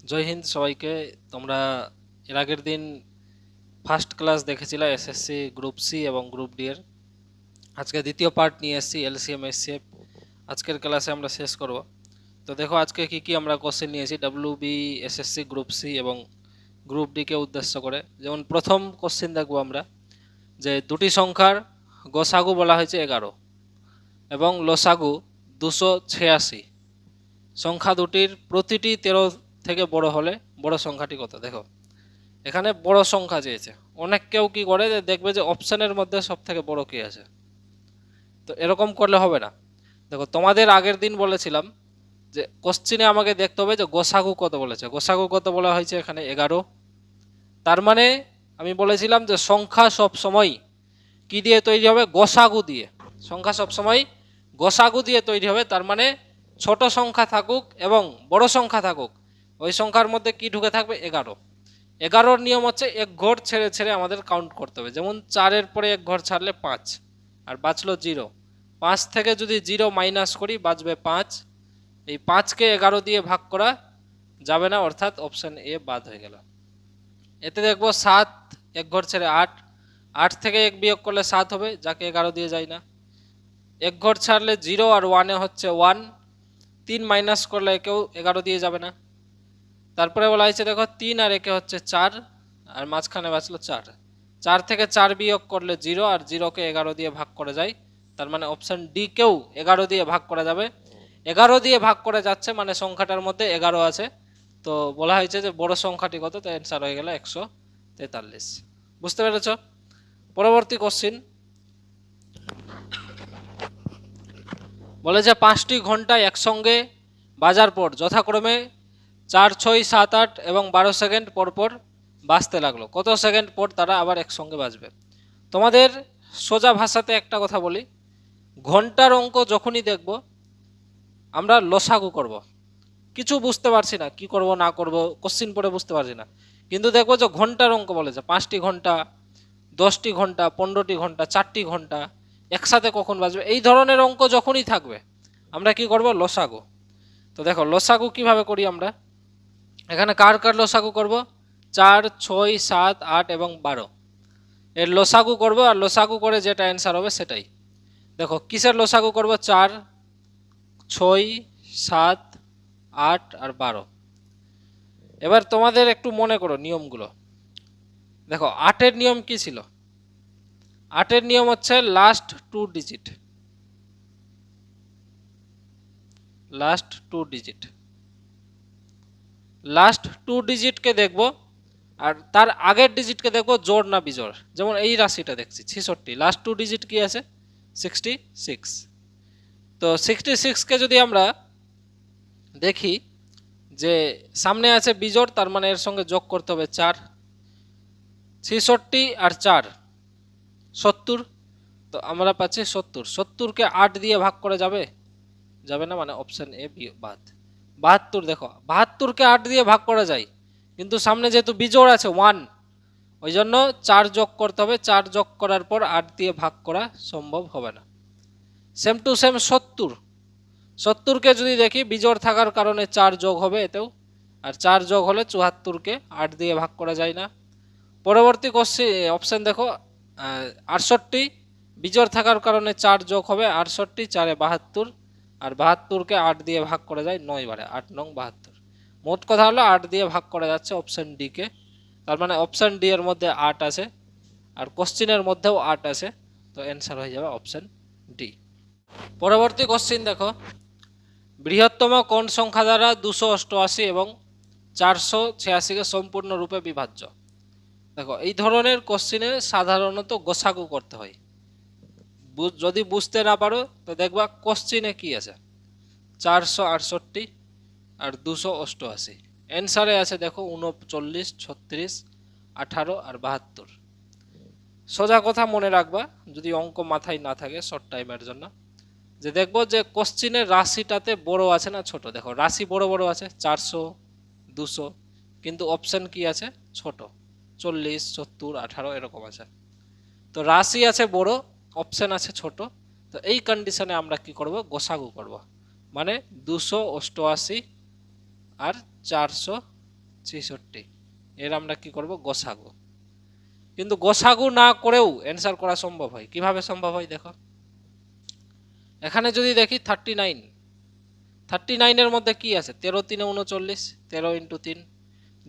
জয় হিন্দ সবাইকে। তোমরা এর আগের দিন ফার্স্ট ক্লাস দেখেছিলে এসএসসি গ্রুপ সি এবং গ্রুপ ডি এর। আজকে দ্বিতীয় পার্ট নিয়ে এসেছি এলসিএম এসসিএফ। আজকের ক্লাসে আমরা শেষ করব। তো দেখো আজকে কি কি আমরা কোশ্চেন নিয়েছি ডাব্লিউবি, এসএসসি গ্রুপ সি এবং গ্রুপ ডি কে উদ্দেশ্য করে। যেমন প্রথম কোশ্চেন দেখবো আমরা যে দুটি সংখ্যার গসাগু বলা হয়েছে 11 এবং লসাগু 286। সংখ্যা দুটির প্রতিটি 13 থেকে বড় হলে বড় সংখ্যাটি কত। দেখো এখানে বড় সংখ্যা চেয়েছে। অনেক কেউ কি করে যে দেখবে যে অপশানের মধ্যে সব থেকে বড় কি আছে, তো এরকম করলে হবে না। দেখো তোমাদের আগের দিন বলেছিলাম যে কোশ্চিনে আমাকে দেখতে হবে যে গোসাগু কত বলেছে। গোসাগু কত বলা হয়েছে এখানে 11। তার মানে আমি বলেছিলাম যে সংখ্যা সব সময় কি দিয়ে তৈরি হবে, গোসাগু দিয়ে। সংখ্যা সব সময় গোসাগু দিয়ে তৈরি হবে। তার মানে ছোট সংখ্যা থাকুক এবং বড় সংখ্যা থাকুক, ওই সংখ্যার মধ্যে কি ঢুকে থাকবে, 11। 11-র নিয়ম হচ্ছে এক ঘর ছেড়ে ছেড়ে আমাদের কাউন্ট করতে হবে। যেমন 4-এর পরে এক ঘর ছাড়লে 5 আর বাঁচলো 0। 5 থেকে যদি 0 মাইনাস করি বাঁচবে 5। এই 5কে 11 দিয়ে ভাগ করা যাবে না, অর্থাৎ অপশন এ বাদ হয়ে গেল। এতে দেখবো 7 এক ঘর ছেড়ে 8। 8 থেকে 1 বিয়োগ করলে 7 হবে, যাকে 11 দিয়ে যায় না। এক ঘর ছাড়লে 0 আর 1-এ হচ্ছে 1। 3 মাইনাস করলে কেউ 11 দিয়ে যাবে না। তারপরে বলা হয়েছে দেখো 3 আর 1-এ হচ্ছে 4 আর মাঝখানে বাঁচলো 4। 4 থেকে 4 বিয়োগ করলে 0 আর 0-কে 11 দিয়ে ভাগ করা যায়। তার মানে অপশন ডি কেও 11 দিয়ে ভাগ করা যাবে। 11 দিয়ে ভাগ করে যাচ্ছে মানে সংখ্যাটার মধ্যে 11 আছে। তো বলা হয়েছে যে বড় সংখ্যাটি কত, তো অ্যান্সার হয়ে গেল 143। বুঝতে পেরেছ? পরবর্তী কোশ্চিন বলে যে 5টি ঘন্টা একসঙ্গে বাজার পর যথাক্রমে 4, 6, 7, 8 এবং 12 সেকেন্ড পর পর বাজতে লাগলো। কত সেকেন্ড পর তারা আবার একসঙ্গে বাজবে? তোমাদের সোজা ভাষাতে একটা কথা বলি, ঘন্টার অঙ্ক যখনই দেখব আমরা লসাগু করব। কিছু বুঝতে পারছি না, কি করব না করব, কোশ্চিন পড়ে বুঝতে পারছি না, কিন্তু দেখবো যে ঘন্টার অঙ্ক বলেছে 5টি ঘন্টা, 10টি ঘন্টা, 15টি ঘন্টা, 4টি ঘন্টা একসাথে কখন বাজবে, এই ধরনের অঙ্ক যখনই থাকবে আমরা কি করব, লসাগু। তো দেখো লসাগু কিভাবে করি আমরা। এখানে কার কার লসাগু করব, 4, 6, 7, 8 এবং 12 এর লসাগু করব। আর লসাগু করে যেটা অ্যান্সার হবে সেটাই। দেখো কিসের লসাগু করব, 4, 6, 7, 8 আর 12। এবার তোমাদের একটু মনে করো নিয়মগুলো। দেখো 8-এর নিয়ম কি ছিল? 8-এর নিয়ম হচ্ছে last 2 digit. Last 2 digit, last 2 ডিজিটকে দেখব আর তার আগের ডিজিটকে দেখব জোড় না বিজোড়। যেমন এই রাশিটা দেখছি 66, লাস্ট 2 ডিজিট কি আছে, 66। তো 66কে যদি আমরা দেখি যে সামনে আছে বিজোড়, তার মানে এর সঙ্গে যোগ করতে হবে 4। 66 আর 4 70, তো আমরা পাচ্ছি 70। 70কে 8 দিয়ে ভাগ করে যাবে, যাবে না, মানে অপশন এ বাদ। 72, দেখো 72কে 8 দিয়ে ভাগ করা যায়, কিন্তু সামনে যেহেতু বিজোড় আছে 1, ওই জন্য 4 যোগ করতে হবে। 4 যোগ করার পর 8 দিয়ে ভাগ করা সম্ভব হবে না। সেম টু সেম 70, 70কে যদি দেখি বিজোড় থাকার কারণে 4 যোগ হবে এতেও, আর 4 যোগ হলে 74কে 8 দিয়ে ভাগ করা যায় না। পরবর্তী কোশ্চেন অপশন দেখো 68, বিজোড় থাকার কারণে 4 যোগ হবে 68, 4-এ 72 আর 72কে 8 দিয়ে ভাগ করা যায় 9 বারে, 8 নং 72। মোট কথা হলো 8 দিয়ে ভাগ করা যাচ্ছে অপশন ডি কে। তার মানে অপশন ডি এর মধ্যে 8 আছে আর কোশ্চিনের মধ্যেও 8 আছে, তো অ্যান্সার হয়ে যাবে অপশন ডি। পরবর্তী কোশ্চিন দেখো, বৃহত্তম কোন সংখ্যা দ্বারা 288 এবং 486কে সম্পূর্ণরূপে বিভাজ্য? দেখো এই ধরনের কোশ্চিনে সাধারণত গোসাগু করতে হয়। যদি বুঝতে না পারো তো দেখবা কোশ্চিনে কি আছে, 468 আর 288। অ্যান্সারে আছে দেখো 39, 36, 18 আর 72। সোজা কথা মনে রাখবা যদি অঙ্ক মাথায় না থাকে শর্ট টাইমের জন্য, যে দেখবো যে কোশ্চিনের রাশিটাতে বড় আছে না ছোট। দেখো রাশি বড় বড় আছে 400, 200, কিন্তু অপশন কি আছে, ছোট, 40, 70, 18 এরকম আছে। তো রাশি আছে বড়, অপশন আছে ছোট, তো এই কন্ডিশনে আমরা কি করব, গোসাগু করব। মানে 288 আর 486 66। এর আমরা কি করব, গোসাগু। কিন্তু গোসাগু না করেও অ্যান্সার করা সম্ভব হয়। কিভাবে সম্ভব হয় দেখো, এখানে যদি দেখি 39, 39-এর মধ্যে কি আছে, 13 3 39, 13 × 3।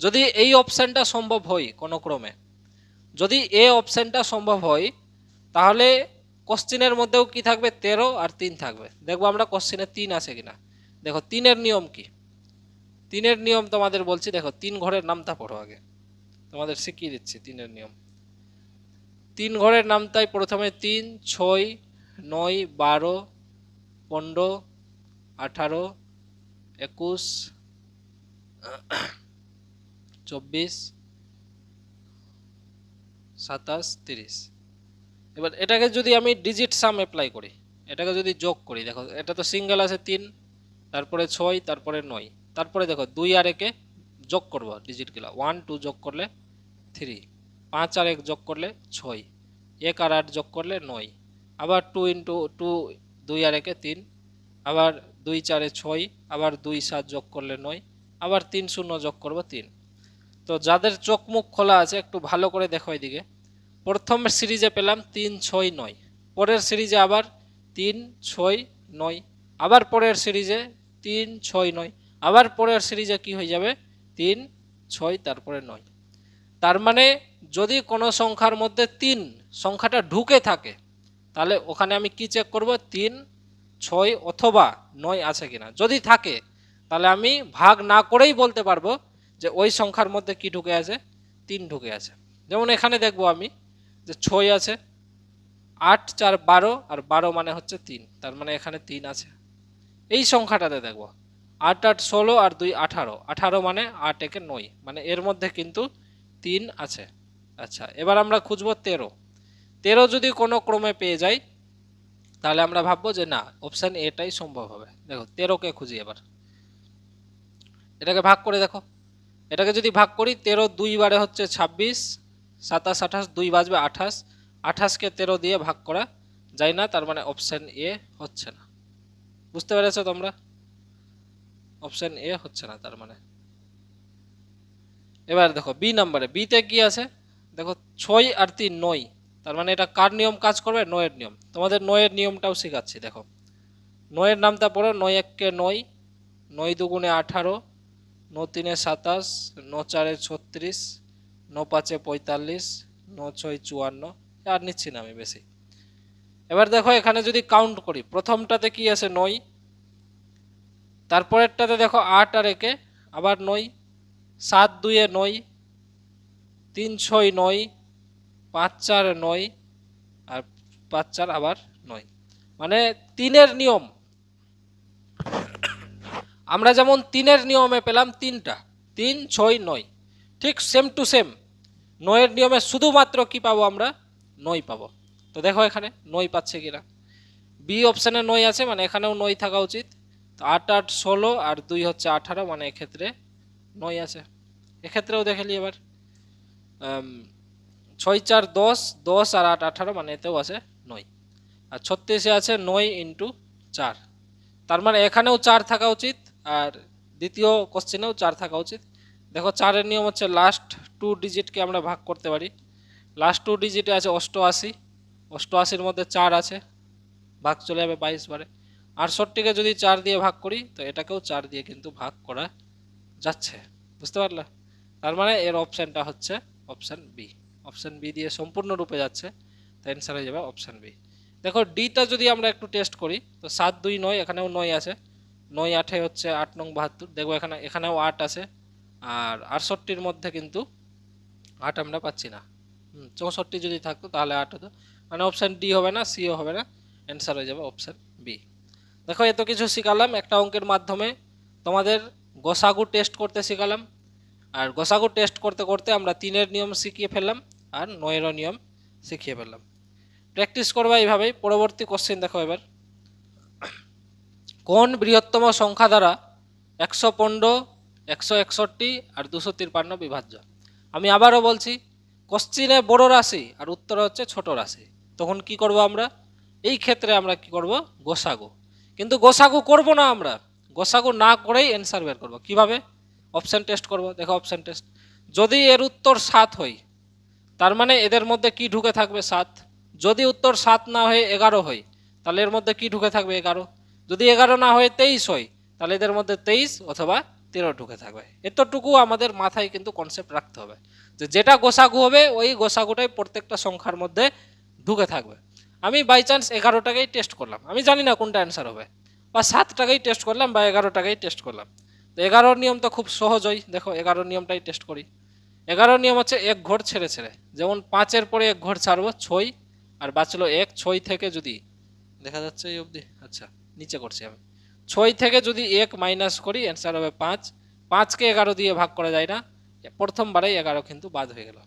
যদি এই অপশানটা সম্ভব হয় কোনো ক্রমে, যদি এ অপশানটা সম্ভব হয়, তাহলে কোশ্চিনের মধ্যেও কি থাকবে, 13 আর 3 থাকবে। দেখবো আমরা কোশ্চিনে 3 আছে কিনা। দেখো 3-এর নিয়ম কি, 3-এর নিয়ম তোমাদের বলছি। দেখো 3 ঘরের নামটা পড়ো আগে, তোমাদের শিখিয়ে দিচ্ছি 3-এর নিয়ম। 3 ঘরের নামটাই প্রথমে 3, 6, 9, 12, 15, 18, 21, 24, 27, 30। এবার এটাকে যদি আমি ডিজিট সাম অ্যাপ্লাই করি, এটাকে যদি যোগ করি, দেখো এটা তো সিঙ্গেল আছে 3, তারপরে 6, তারপরে 9, তারপরে দেখো 2 আর 1 যোগ করবো ডিজিটগুলো, 1 2 যোগ করলে 3, 5 আর 1 যোগ করলে 6, 1 আর 8 যোগ করলে 9, আবার 2 × 2, 2 আর 1 3, আবার 2 4 6, আবার 2 7 যোগ করলে 9, আবার 3 0 যোগ করবো 3। তো যাদের চোখ মুখ খোলা আছে একটু ভালো করে দেখো এদিকে। প্রথম সিরিজে পেলাম 3 6 9, পরের সিরিজে আবার 3 6 9, আবার পরের সিরিজে 3 6 9, আবার পরের সিরিজে কি হয়ে যাবে, 3 6 তারপরে 9। তার মানে যদি কোনো সংখ্যার মধ্যে 3 সংখ্যাটা ঢুকে থাকে, তাহলে ওখানে আমি কি চেক করব, 3 6 অথবা 9 আছে কিনা। যদি থাকে তাহলে আমি ভাগ না করেই বলতে পারবো যে ওই সংখ্যার মধ্যে কি ঢুকে আছে, 3 ঢুকে আছে। যেমন এখানে দেখবো আমি যে 6 আছে, 8 4 12, আর 12 মানে হচ্ছে 3, তার মানে এখানে 3 আছে। এই সংখ্যাটাতে দেখবো 8 8 16 আর 2 18, 18 মানে 8 1 9, মানে এর মধ্যে কিন্তু 3 আছে। আচ্ছা, এবার আমরা খুঁজবো 13। 13 যদি কোনো ক্রমে পেয়ে যাই, তাহলে আমরা ভাববো যে না, অপশান এটাই সম্ভব হবে। দেখো 13কে খুঁজি এবার, এটাকে ভাগ করে দেখো। এটাকে যদি ভাগ করি, 13 2 বারে হচ্ছে 26, 27 28, 2 বাজবে 28, 28কে 13 দিয়ে ভাগ করা যায় না, তার মানে অপশান এ হচ্ছে না। বুঝতে পেরেছো তোমরা, অপশান এ হচ্ছে না তার মানে। এবার দেখো বি নাম্বারে, বিতে কি আছে দেখো, 6 আর 3 9, তার মানে এটা কার নিয়ম কাজ করবে, 9 এর নিয়ম। তোমাদের 9 এর নিয়মটাও শেখাচ্ছি। দেখো 9 এর নামটা পড়ো, 9 1 কে 9, 9 2 18, 9 3 27, 9 4 36, 9 5 45, 9 6 54, আর নিচ্ছি না আমি বেশি। এবার দেখো এখানে যদি কাউন্ট করি, প্রথমটাতে কি আছে 9, তারপরেরটাতে দেখো 8 আর 1 আবার 9, 7 2 9, 3 6 9, 5 4 9, আর 5 4 আবার 9। মানে 3-এর নিয়ম, আমরা যেমন 3-এর নিয়মে পেলাম 3টা, 3 6 9, ঠিক সেম টু সেম 9-এর নিয়মে শুধুমাত্র কি পাবো আমরা, 9 পাবো। তো দেখো এখানে 9 পাচ্ছে কিনা। বি অপশানে 9 আছে, মানে এখানেও 9 থাকা উচিত। তো 8 8 16 আর 2 হচ্ছে 18, মানে এক্ষেত্রে 9 আছে। এক্ষেত্রেও দেখে নি এবার 6 4 10, 10 আর 8 18, মানে এতেও আছে 9। আর 36-এ আছে 9 × 4, তার মানে এখানেও 4 থাকা উচিত, আর দ্বিতীয় কোশ্চেনেও 4 থাকা উচিত। দেখো 4-এর নিয়ম হচ্ছে লাস্ট 2 ডিজিটকে আমরা ভাগ করতে পারি। লাস্ট 2 ডিজিটে আছে 88, 88-র মধ্যে 4 আছে, ভাগ চলে যাবে 22 বারে। 68-কে যদি 4 দিয়ে ভাগ করি, তো এটাকেও 4 দিয়ে কিন্তু ভাগ করা যাচ্ছে। বুঝতে পারলে, তার মানে এর অপশানটা হচ্ছে অপশান বি। অপশান বি দিয়ে সম্পূর্ণরূপে যাচ্ছে, তাই অ্যান্সার হয়ে যাবে অপশান বি। দেখো ডিটা যদি আমরা একটু টেস্ট করি, তো 7 2 9, এখানেও 9 আছে, 9 8 হচ্ছে 8 নং 72। দেখো এখানেও 8 আছে, আর 68-র মধ্যে কিন্তু 8 আমরা পাচ্ছি না। 64 যদি থাকতো তাহলে 8 হতো, মানে অপশান ডি হবে না, সিও হবে না, অ্যান্সার হয়ে যাবে অপশান বি। দেখো এত কিছু শিখালাম একটা অঙ্কের মাধ্যমে, তোমাদের গোসাগু টেস্ট করতে শিখালাম। আর গোসাগু টেস্ট করতে করতে আমরা 3-এর নিয়ম শিখিয়ে ফেললাম, আর 9-এরও নিয়ম শিখিয়ে ফেললাম। প্র্যাকটিস করবা এইভাবেই। পরবর্তী কোশ্চেন দেখো এবার, কোন বৃহত্তম সংখ্যা দ্বারা 115, 161 আর 253 বিভাজ্য? আমি আবারও বলছি, কোশ্চিনে বড় রাশি আর উত্তর হচ্ছে ছোট রাশি, তখন কি করব আমরা, এই ক্ষেত্রে আমরা কি করব, গোসাগু। কিন্তু গোসাগু করব না আমরা, গোসাগু না করেই অ্যান্সার বের করব। কিভাবে, অপশন টেস্ট করব। দেখো অপশন টেস্ট, যদি এর উত্তর 7 হয় তার মানে এদের মধ্যে কি ঢুকে থাকবে 7। যদি উত্তর 7 না হয়ে 11 হয় তাহলে এর মধ্যে কি ঢুকে থাকবে 11। যদি 11 না হয়ে 23 হয় তাহলে এদের মধ্যে 23 অথবা 13 ঢুকে থাকবে। এতটুকু আমাদের মাথায় কিন্তু কনসেপ্ট রাখতে হবে যে যেটা গোসাগু হবে ওই গোসাগুটাই প্রত্যেকটা সংখ্যার মধ্যে ঢুকে থাকবে। আমি বাই চান্স 11টাকেই টেস্ট করলাম, আমি জানি না কোনটা অ্যান্সার হবে, বা 7টাকেই টেস্ট করলাম বা 11টাকেই টেস্ট করলাম। তো 11 নিয়ম তো খুব সহজই, দেখো 11 নিয়মটাই টেস্ট করি। 11 নিয়ম হচ্ছে এক ঘর ছেড়ে ছেড়ে, যেমন 5-এর পরে এক ঘর ছাড়বো 6 আর বাঁচলো 1। 6 থেকে যদি দেখা যাচ্ছে এই অবধি, আচ্ছা নিচে করছি আমি, 6 থেকে যদি 1 মাইনাস করি অ্যান্সার হবে 5। 5কে 11 দিয়ে ভাগ করা যায় না, প্রথমবারেই 11 কিন্তু বাদ হয়ে গেল।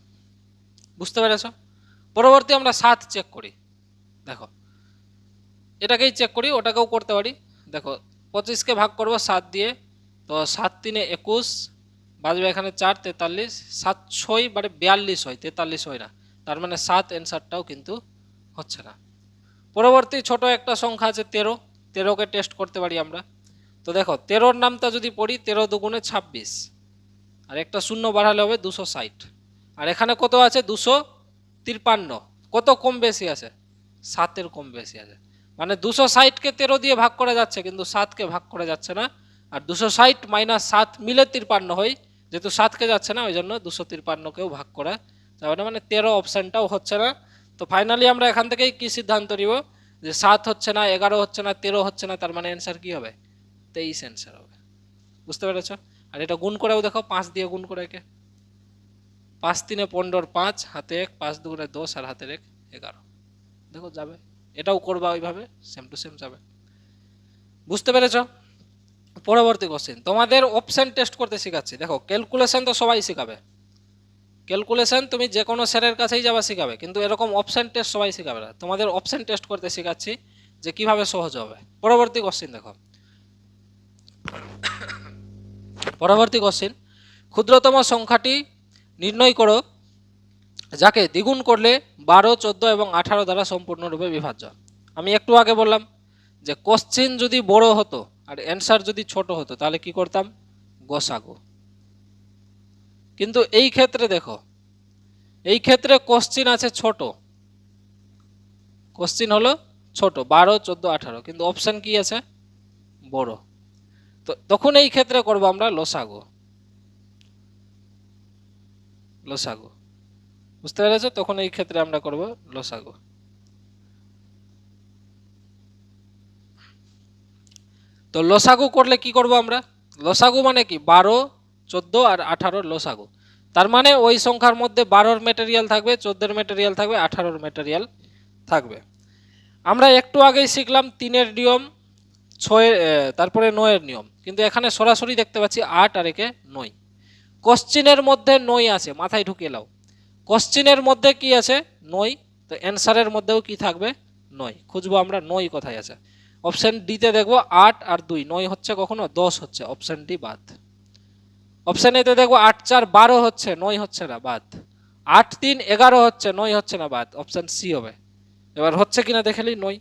বুঝতে পেরেছ? পরবর্তী আমরা 7 চেক করি। দেখো এটাকেই চেক করি, ওটাকেও করতে পারি। দেখো 25কে ভাগ করব 7 দিয়ে, তো 7 3 21, বাজবে এখানে 4 43, 7 6 বারে 42 হয়, 43 হয় না, তার মানে 7 অ্যান্সারটাও কিন্তু হচ্ছে না। পরবর্তী ছোট একটা সংখ্যা আছে 13, 13কে টেস্ট করতে পারি আমরা। তো দেখো 13-র নামটা যদি পড়ি, 13 দুগুণে 26, আর একটা শূন্য বাড়ালে হবে 260, আর এখানে কত আছে 253, কত কম বেশি আছে, 7-এর কম বেশি আছে। মানে 260কে 13 দিয়ে ভাগ করা যাচ্ছে কিন্তু 7কে ভাগ করা যাচ্ছে না, আর 260 মাইনাস 7 মিলে 53 হয়, যেহেতু 7কে যাচ্ছে না ওই জন্য 253কেও ভাগ করা যাবে না, মানে 13 অপশানটাও হচ্ছে না। তো ফাইনালি আমরা এখান থেকেই কি সিদ্ধান্ত নিব যে 7 হচ্ছে না, 11 হচ্ছে না, 13 হচ্ছে না, তার মানে অ্যান্সার কি হবে 23 অ্যান্সার হবে। বুঝতে পেরেছ? আর এটা গুণ করেও দেখো, 5 দিয়ে গুণ করে একে, 5 3 15, 5 হাতে 1, 5 2 10 আর হাতের 1 11, দেখো যাবে। এটাও করবা ওইভাবে, সেম টু সেম যাবে। বুঝতে পেরেছ? পরবর্তী কোশ্চেন, তোমাদের অপশন টেস্ট করতে শেখাচ্ছি। দেখো ক্যালকুলেশন তো সবাই শেখাবে, ক্যালকুলেশন তুমি যে কোনো স্যারের কাছেই যাবা শেখাবে, কিন্তু এরকম অপশন টেস্ট সবাই শেখাবে না। তোমাদের অপশন টেস্ট করতে শেখাচ্ছি যে কিভাবে সহজ হবে। পরবর্তী কোশ্চেন দেখো, পরবর্তী কোশ্চেন, ক্ষুদ্রতম সংখ্যাটি নির্ণয় করো যাকে দ্বিগুণ করলে 12, 14 এবং 18 দ্বারা সম্পূর্ণরূপে বিভাজ্য। আমি একটু আগে বললাম যে কোশ্চেন যদি বড় হতো আর অ্যান্সার যদি ছোট হতো তাহলে কি করতাম, গসাগু। কিন্তু এই ক্ষেত্রে দেখো, এই ক্ষেত্রে কোশ্চেন আছে ছোট, কোশ্চেন হলো ছোট 12, 14, 18, কিন্তু অপশন কি আছে বড়। তো তখন এই ক্ষেত্রে করব আমরা লসাগু, লসাগু। বুঝতে পেরেছো? তখন এই ক্ষেত্রে আমরা করব লসাগু। তো লসাগু করলে কি করব আমরা, লসাগু মানে কি 12, 14 আর 18 লসাগু। তার মানে ওই সংখ্যার মধ্যে 12-র ম্যাটেরিয়াল থাকবে, 14-এর ম্যাটেরিয়াল থাকবে, 18-র ম্যাটেরিয়াল থাকবে। আমরা একটু আগেই শিখলাম 3-এর নিয়ম, 6 তারপরে 9-এর নিয়ম, কিন্তু এখানে সরাসরি দেখতে পাচ্ছি 8 আর একে 9। কোশ্চিনের মধ্যে 9 আছে, মাথায় ঢুকিয়ে নাও, কোশ্চিনের মধ্যে কি আছে 9, তো অ্যান্সারের মধ্যেও কি থাকবে 9। খুঁজবো আমরা 9 কোথায় আছে। অপশন ডিতে দেখবো 8 আর 2, 9 হচ্ছে কখনো, 10 হচ্ছে, অপশন ডি বাদ। অপশন এতে দেখবো 8 4 12 হচ্ছে, 9 হচ্ছে না, বাদ। 8 3 11 হচ্ছে, 9 হচ্ছে না, বাদ। অপশন সি হবে। এবার হচ্ছে কিনা দেখেলি 9,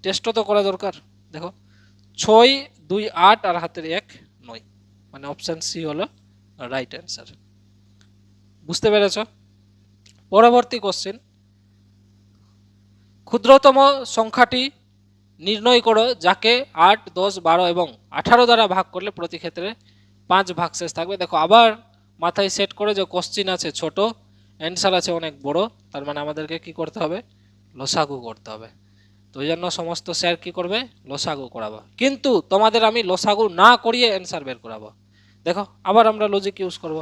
টেস্টও তো করা দরকার। দেখো 6 2 8 আর হাতের 1 9, মানে অপশন সি হলো রাইট অ্যান্সার। বুঝতে পেরেছ? পরবর্তী কোশ্চেন, ক্ষুদ্রতম সংখ্যাটি নির্ণয় করো যাকে 8, 10, 12 এবং 18 দ্বারা ভাগ করলে প্রতি ক্ষেত্রে 5 ভাগশেষ থাকবে। দেখো আবার মাথায় সেট করে যে কোশ্চিন আছে ছোট, অ্যান্সার আছে অনেক বড়, তার মানে আমাদেরকে কি করতে হবে, লসাগু করতে হবে। তো ওই জন্য সমস্ত স্যার কি করবে, লসাগু করাবো, কিন্তু তোমাদের আমি লসাগু না করিয়ে অ্যান্সার বের করাবো। দেখো আবার আমরা লজিক ইউজ করব।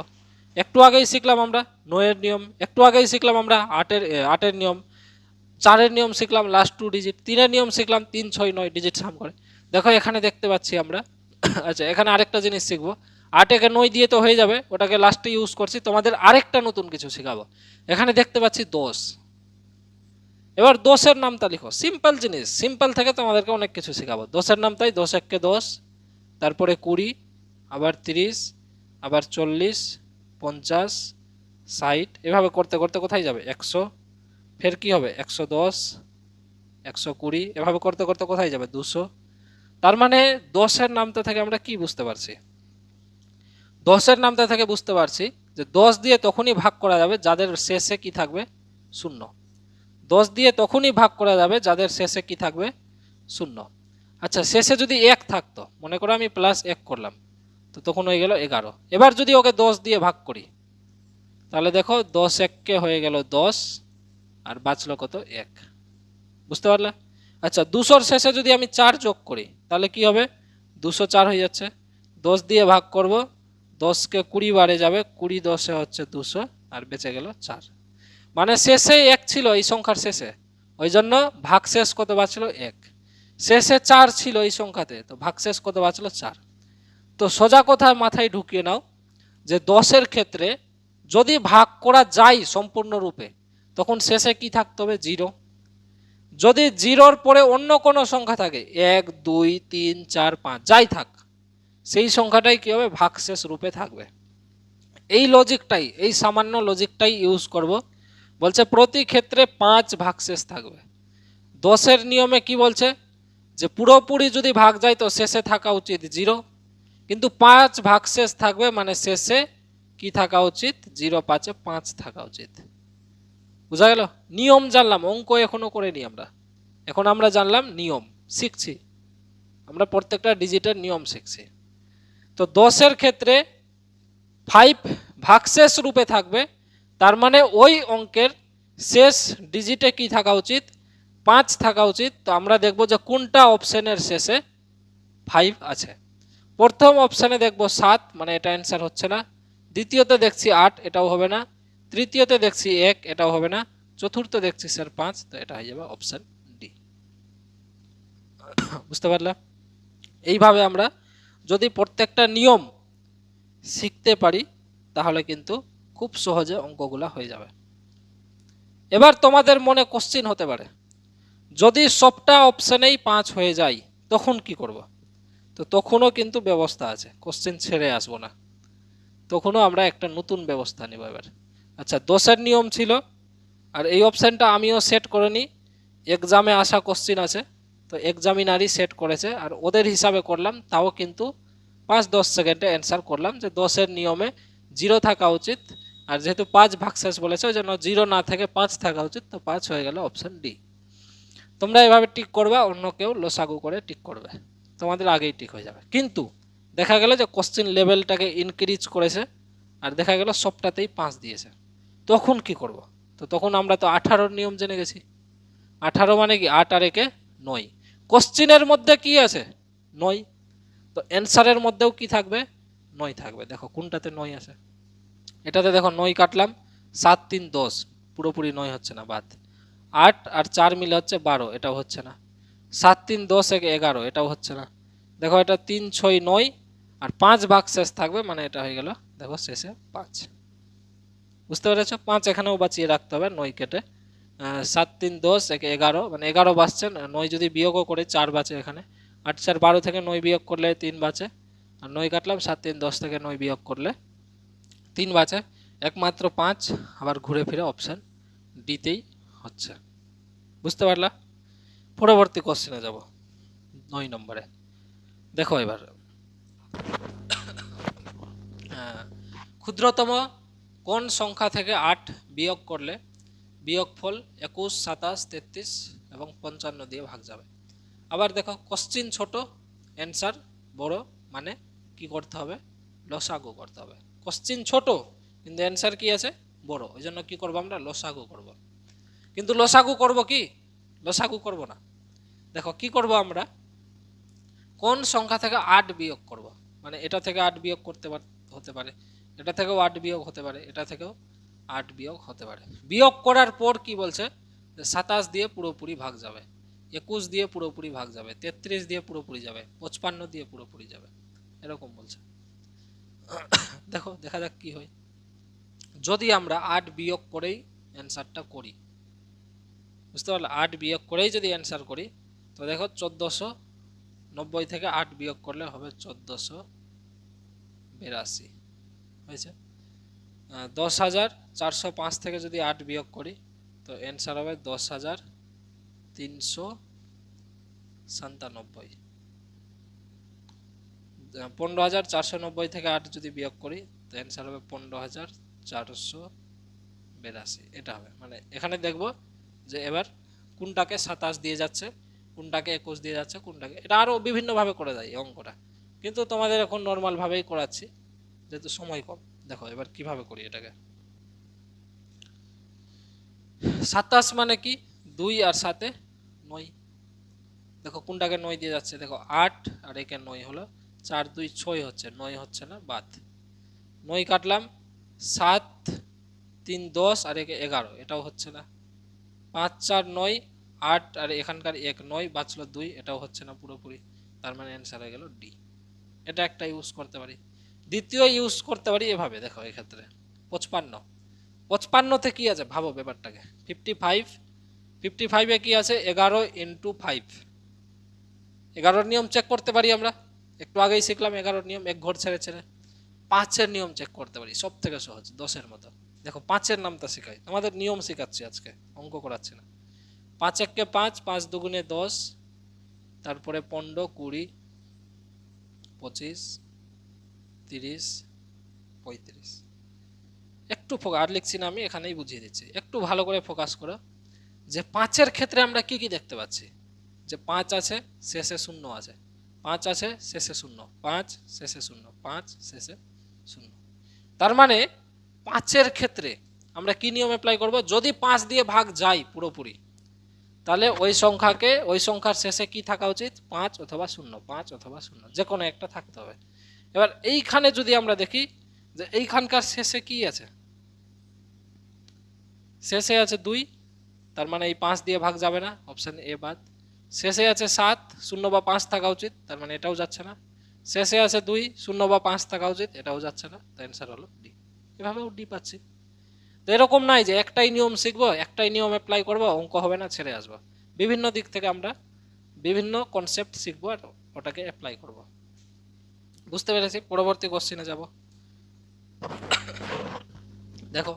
একটু আগেই শিখলাম আমরা 9-এর নিয়ম, একটু আগেই শিখলাম আমরা 8-এর নিয়ম, 4-এর নিয়ম শিখলাম লাস্ট 2 ডিজিট, 3-এর নিয়ম শিখলাম 3 6 9 ডিজিট সাম করে। দেখো এখানে দেখতে পাচ্ছি আমরা আচ্ছা এখানে আরেকটা জিনিস শিখবো, 8-একে 9 দিয়ে তো হয়ে যাবে, ওটাকে লাস্টে ইউজ করছি, তোমাদের আরেকটা নতুন কিছু শেখাবো। এখানে দেখতে পাচ্ছি 10, এবার 10-এর নামটা লিখো, সিম্পল জিনিস, সিম্পল থেকে তোমাদেরকে অনেক কিছু শেখাবো। 10-এর নাম তাই 10 1 10, তারপরে 20, আবার 30, আবার 40, 50, 60, এভাবে করতে করতে কোথায় যাবে 100, ফের কি হবে 110, 120, এভাবে করতে করতে কোথায় যাবে 200। তার মানে 10-এর নামটা থেকে আমরা কি বুঝতে পারছি, 10-এর নামটা থেকে বুঝতে পারছি যে 10 দিয়ে তখনই ভাগ করা যাবে যাদের শেষে কি থাকবে, শূন্য। 10 দিয়ে তখনই ভাগ করা যাবে যাদের শেষে কি থাকবে, শূন্য। আচ্ছা, শেষে যদি 1 থাকতো, মনে করো আমি +1 করলাম, তো তখন হয়ে গেল 11। এবার যদি ওকে 10 দিয়ে ভাগ করি, তাহলে দেখো 10 1 হয়ে গেল 10, আর বাঁচলো কত, 1। বুঝতে পারলে? আচ্ছা, 200-র শেষে যদি আমি 4 যোগ করি, তাহলে কি হবে, 204 হয়ে যাচ্ছে। 10 দিয়ে ভাগ করব, 10কে 20 বারে যাবে, 20 10-এ হচ্ছে 200, আর বেঁচে গেল 4। মানে শেষে 1 ছিল এই সংখ্যার শেষে, ওই জন্য ভাগশেষ কত বাঁচলো, 1। শেষে 4 ছিল এই সংখ্যাতে, তো ভাগশেষ কত বাঁচলো, 4। তো সোজা কথা মাথায় ঢুকিয়ে নাও যে 10-এর ক্ষেত্রে যদি ভাগ করা যায় সম্পূর্ণরূপে, তখন শেষে কি থাকতে হবে, 0। যদি 0-র পরে অন্য কোনো সংখ্যা থাকে, 1 2 3 4 5 যাই থাক, সেই সংখ্যাটাই কি হবে, ভাগশেষ রূপে থাকবে। এই লজিকটাই, এই সামান্য লজিকটাই ইউজ করব। বলছে প্রতি ক্ষেত্রে 5 ভাগশেষ থাকবে। 10-এর নিয়মে কি বলছে, যে পুরোপুরি যদি ভাগ যায় তো শেষে থাকা উচিত 0, কিন্তু 5 ভাগশেষ থাকবে, মানে শেষে কি থাকা উচিত, 0 5-এ 5 থাকা উচিত। বুঝা গেল? নিয়ম জানলাম, অঙ্ক এখনো করিনি আমরা, এখন আমরা জানলাম নিয়ম, শিখছি আমরা, প্রত্যেকটা ডিজিটের নিয়ম শিখছি। তো 10-এর ক্ষেত্রে 5 ভাগশেষ রূপে থাকবে, তার মানে ওই অঙ্কের শেষ ডিজিটে কি থাকা উচিত, 5 থাকা উচিত। তো আমরা দেখব যে কোনটা অপশনের শেষে 5 আছে। প্রথম অপশনে দেখব 7, মানে এটা অ্যান্সার হচ্ছে না। দ্বিতীয়তে দেখছি 8, এটাও হবে না। তৃতীয়তে দেখছি 1, এটাও হবে না। চতুর্থ দেখছি স্যার 5, তো এটা হয়ে যাবে অপশন ডি। বুঝতে পারলাম? এইভাবে আমরা যদি প্রত্যেকটা নিয়ম শিখতে পারি, তাহলে কিন্তু খুব সহজে অঙ্কগুলা হয়ে যাবে। এবার তোমাদের মনে কোশ্চিন হতে পারে, যদি সবটা অপশনেই 5 হয়ে যায় তখন কি করব? তো তখনও কিন্তু ব্যবস্থা আছে, কোশ্চিন ছেড়ে আসবো না, তখনও আমরা একটা নতুন ব্যবস্থা নেব এবার। আচ্ছা, 10-এর নিয়ম ছিল, আর এই অপশানটা আমিও সেট করে নিই, এক্সামে আসা কোশ্চিন আছে, তো এক্সামিনারই সেট করেছে, আর ওদের হিসাবে করলাম, তাও কিন্তু 5-10 সেকেন্ডে অ্যান্সার করলাম যে 10-এর নিয়মে 0 থাকা উচিত, আর যেহেতু 5 ভাগশেষ বলেছে ওই জন্য 0 না থেকে 5 থাকা উচিত, তো 5 হয়ে গেল অপশান ডি। তোমরা এভাবে টিক করবা, অন্য কেউ লসাগু করে টিক করবে, তোমাদের আগেই টিক হয়ে যাবে। কিন্তু দেখা গেল যে কোশ্চিন লেভেলটাকে ইনক্রিজ করেছে, আর দেখা গেল সবটাতেই 5 দিয়েছে, তখন কি করব? তো তখন আমরা তো 18-র নিয়ম জেনে গেছি। 18 মানে কি, 8 আর 1 9। কোশ্চিনের মধ্যে কি আছে, 9, তো অ্যান্সারের মধ্যেও কি থাকবে, 9 থাকবে। দেখো কোনটাতে 9 আছে, এটাতে দেখো 9 কাটলাম, 7 3 10, পুরোপুরি 9 হচ্ছে না, বাদ। 8 আর 4 মিলে হচ্ছে 12, এটাও হচ্ছে না। 7 3 10 1 11, এটাও হচ্ছে না। দেখো এটা 3 6 9, আর 5 ভাগশেষ থাকবে, মানে এটা হয়ে গেল দেখো শেষে 5। বুঝতে পেরেছ? 5 এখানেও বাঁচিয়ে রাখতে হবে, 9 কেটে। 7 3 10 1 11, মানে 11 বাঁচছে, 9 যদি বিয়োগও করে 4 বাঁচে এখানে। 8 4 12 থেকে 9 বিয়োগ করলে 3 বাঁচে, আর 9 কাটলাম, 7 3 10 থেকে 9 বিয়োগ করলে 3 বাঁচে। একমাত্র 5 আবার ঘুরে ফিরে অপশান ডিতেই হচ্ছে। বুঝতে পারলা? পরবর্তী কোশ্চেনে যাব, 9 নম্বরে। দেখো এবার, ক্ষুদ্রতম কোন সংখ্যা থেকে 8 বিয়োগ করলে বিয়োগফল 21 27 33 এবং 55 দিয়ে ভাগ যাবে। আবার দেখো কোশ্চিন ছোট, অ্যান্সার বড়, মানে কি করতে হবে, লসাগু করতে হবে। কোশ্চিন ছোট কিন্তু অ্যান্সার কি আছে, বড়, ওই জন্য কি করবো আমরা, লসাগু করব। কিন্তু লসাগু করব কি, লসাগু করব না। দেখো কি করব আমরা, কোন সংখ্যা থেকে 8 বিয়োগ করব, মানে এটা থেকে 8 বিয়োগ করতে হতে পারে, এটা থেকেও 8 বিয়োগ হতে পারে, এটা থেকেও 8 বিয়োগ হতে পারে। বিয়োগ করার পর কি বলছে, 27 দিয়ে পুরোপুরি ভাগ যাবে, 21 দিয়ে পুরোপুরি ভাগ যাবে, 33 দিয়ে পুরোপুরি যাবে, 55 দিয়ে পুরোপুরি যাবে, এরকম বলছে। দেখো দেখা যাক কি হয়। যদি আমরা 8 বিয়োগ করেই অ্যান্সারটা করি, বুঝতে পারলে, 8 বিয়োগ করেই যদি অ্যান্সার করি, তো দেখো 1490 থেকে 8 বিয়োগ করলে হবে 1482 হয়েছে। 10,405 থেকে যদি 8 বিয়োগ করি, তো অ্যান্সার হবে 10,397। 15,490 থেকে 8 যদি বিয়োগ করি তো অ্যান্সার হবে 15,482। এটা হবে, মানে এখানে দেখব যে এবার কোনটাকে 27 দিয়ে যাচ্ছে, কোনটাকে 21 দিয়ে যাচ্ছে, কোনটাকে, এটা আরও বিভিন্নভাবে করে যায় এই অঙ্কটা, কিন্তু তোমাদের এখন নর্মাল ভাবেই করাচ্ছি যেহেতু সময় কম। দেখো এবার কিভাবে করি এটাকে। 27 মানে কি, 2 আর 7 9। দেখো কোনটাকে 9 দিয়ে যাচ্ছে, দেখো 8 আর একে 9 হলো, 4 2 6 হচ্ছে, 9 হচ্ছে না, বাদ। 9 কাটলাম, 7 3 10 আর একে 11, এটাও হচ্ছে না। 5 4 9 8 আর এখানকার 1 9 বাঁচলো 2, এটাও হচ্ছে না পুরোপুরি। তার মানে অ্যান্সার হয়ে গেল ডি। এটা একটা ইউজ করতে পারি। দ্বিতীয় ইউজ করতে পারি এভাবে, দেখো এক্ষেত্রে 55, 55 কি আছে ভাবো ব্যাপারটাকে। 55, 55-এ কি আছে, 11 ইন্টু 5। 11-র নিয়ম চেক করতে পারি আমরা, একটু আগেই শিখলাম 11-র নিয়ম, এক ঘর ছেড়ে ছেড়ে। 5-এর নিয়ম চেক করতে পারি, সব থেকে সহজ, 10-এর মতো। দেখো 5-এর নামটা শেখাই, তোমাদের নিয়ম শেখাচ্ছি আজকে, অঙ্ক করাচ্ছি না। 5 1 5, 5 2 10, তারপরে 15 20 25 30 35। একটু ফোকাস, আর লিখছি না আমি, এখানেই বুঝিয়ে দিচ্ছি, একটু ভালো করে ফোকাস করো। যে 5-এর ক্ষেত্রে আমরা কি কি দেখতে পাচ্ছি, যে 5 আছে শেষে 0 আছে, 5 আছে শেষে 0, 5 শেষে 0, 5 শেষে 0। তার মানে 5-এর ক্ষেত্রে আমরা কি নিয়ম অ্যাপ্লাই করব, যদি 5 দিয়ে ভাগ যায় পুরোপুরি, তাহলে ওই সংখ্যাকে, ওই সংখ্যার শেষে কি থাকা উচিত, 5 অথবা 0, 5 অথবা 0, যে কোনো একটা থাকতে হবে। এবার এইখানে যদি আমরা দেখি যে এইখানকার শেষে কি আছে, শেষে আছে 2, তার মানে এই 5 দিয়ে ভাগ যাবে না, অপশন এ বাদ। শেষে আছে 7, 0 বা 5 থাকা উচিত, তার মানে এটাও যাচ্ছে না। শেষে আছে 2, 0 বা 5 থাকা উচিত, এটাও যাচ্ছে না, তো অ্যান্সার হলো ডি। এভাবেও ডি পাচ্ছি। তো এরকম নাই যে একটাই নিয়ম শিখবো, একটাই নিয়ম অ্যাপ্লাই করবো, অঙ্ক হবে না, ছেড়ে আসবো। বিভিন্ন দিক থেকে আমরা বিভিন্ন কনসেপ্ট শিখবো আর ওটাকে অ্যাপ্লাই করব। বুঝতে পেরেছি, পরবর্তী কোশ্চেনে যাব। দেখো